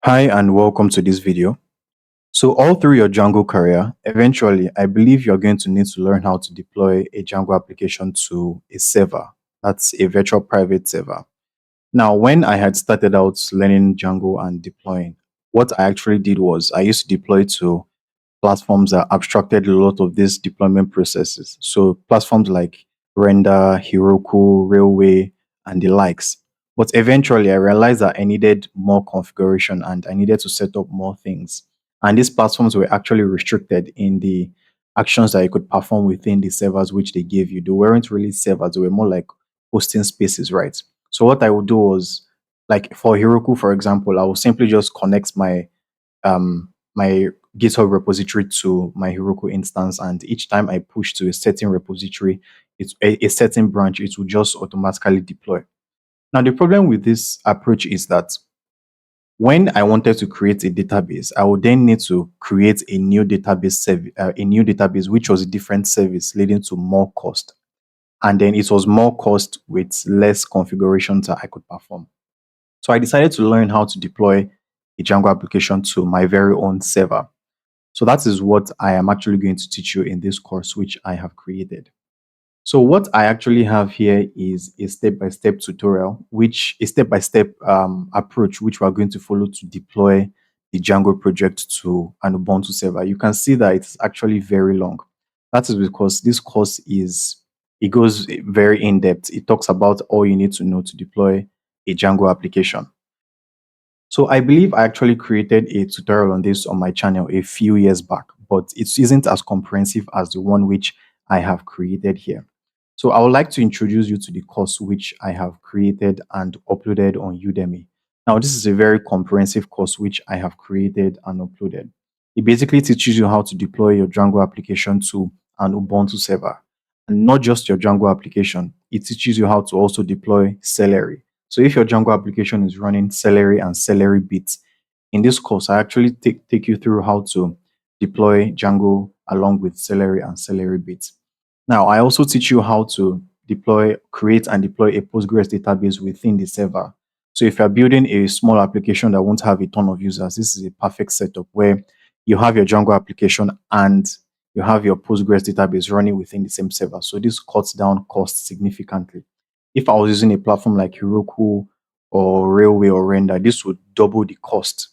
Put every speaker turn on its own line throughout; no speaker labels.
Hi and welcome to this video. So all through your Django career, eventually, I believe you're going to need to learn how to deploy a Django application to a server. That's a virtual private server. Now, when I had started out learning Django and deploying, what I actually did was I used to deploy to platforms that abstracted a lot of these deployment processes. So platforms like Render, Heroku, Railway, and the likes. But eventually I realized that I needed more configuration and I needed to set up more things. And these platforms were actually restricted in the actions that you could perform within the servers which they gave you. They weren't really servers, they were more like hosting spaces, right? So what I would do was, like for Heroku, for example, I would simply just connect my GitHub repository to my Heroku instance, and each time I push to a certain repository, it's a certain branch, it will just automatically deploy. Now, the problem with this approach is that when I wanted to create a database, I would then need to create a new database which was a different service, leading to more cost. And then it was more cost with less configurations that I could perform. So I decided to learn how to deploy a Django application to my very own server. So that is what I am actually going to teach you in this course, which I have created. So what I actually have here is a step-by-step tutorial, which a step-by-step approach, which we are going to follow to deploy the Django project to an Ubuntu server. You can see that it's actually very long. That is because this course it goes very in depth. It talks about all you need to know to deploy a Django application. So I believe I actually created a tutorial on this on my channel a few years back, but it isn't as comprehensive as the one which I have created here. So I would like to introduce you to the course which I have created and uploaded on Udemy. Now, this is a very comprehensive course which I have created and uploaded. It basically teaches you how to deploy your Django application to an Ubuntu server. And not just your Django application, it teaches you how to also deploy Celery. So if your Django application is running Celery and Celery bits, in this course, I actually take you through how to deploy Django along with Celery and Celery bits. Now, I also teach you how to create and deploy a Postgres database within the server. So if you're building a small application that won't have a ton of users, this is a perfect setup where you have your Django application and you have your Postgres database running within the same server. So this cuts down costs significantly. If I was using a platform like Heroku or Railway or Render, this would double the cost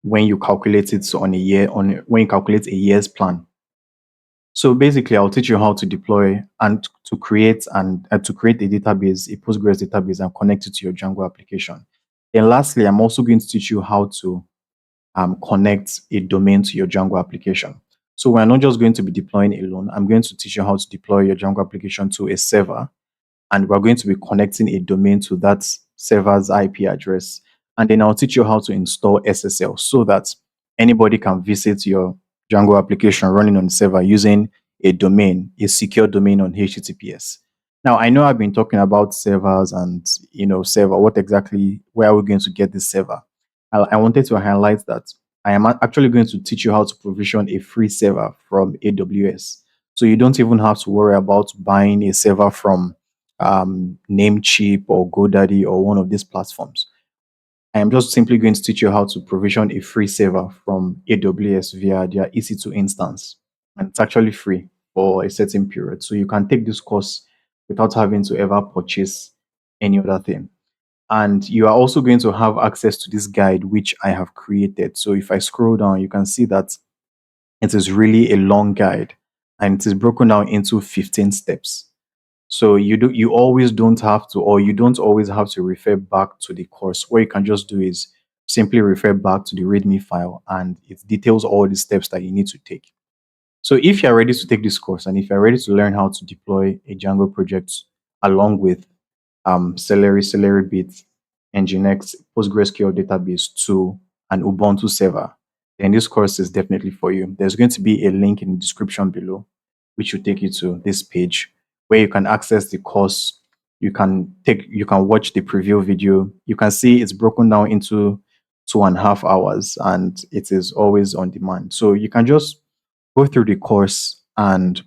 when you calculate it when you calculate a year's plan. So basically, I'll teach you how to deploy and to create a database, a Postgres database, and connect it to your Django application. Then lastly, I'm also going to teach you how to connect a domain to your Django application. So we're not just going to be deploying alone. I'm going to teach you how to deploy your Django application to a server, and we're going to be connecting a domain to that server's IP address. And then I'll teach you how to install SSL so that anybody can visit your Django application running on the server using a domain, a secure domain on HTTPS. Now, I know I've been talking about servers and, server, where are we going to get this server? I wanted to highlight that I am actually going to teach you how to provision a free server from AWS. So you don't even have to worry about buying a server from Namecheap or GoDaddy or one of these platforms. I am just simply going to teach you how to provision a free server from AWS via their EC2 instance. And it's actually free for a certain period. So you can take this course without having to ever purchase any other thing. And you are also going to have access to this guide, which I have created. So if I scroll down, you can see that it is really a long guide and it is broken down into 15 steps. So you always don't have to, or you don't always have to refer back to the course. What you can just do is simply refer back to the README file and it details all the steps that you need to take. So if you're ready to take this course and if you're ready to learn how to deploy a Django project along with Celery Bit, Nginx, PostgreSQL database to an Ubuntu server, then this course is definitely for you. There's going to be a link in the description below, which will take you to this page where you can access the course. You can watch the preview video. You can see it's broken down into 2.5 hours and it is always on demand. So you can just go through the course and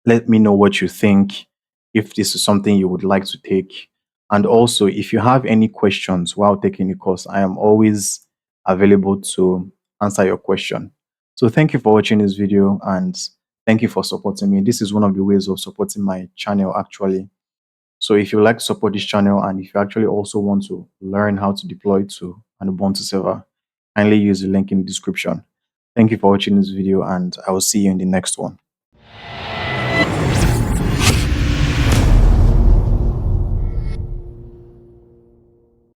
let me know what you think, if this is something you would like to take. And also, if you have any questions while taking the course, I am always available to answer your question. So thank you for watching this video and thank you for supporting me. This is one of the ways of supporting my channel actually. So if you like to support this channel and if you actually also want to learn how to deploy to an Ubuntu server, kindly use the link in the description. Thank you for watching this video and I will see you in the next one.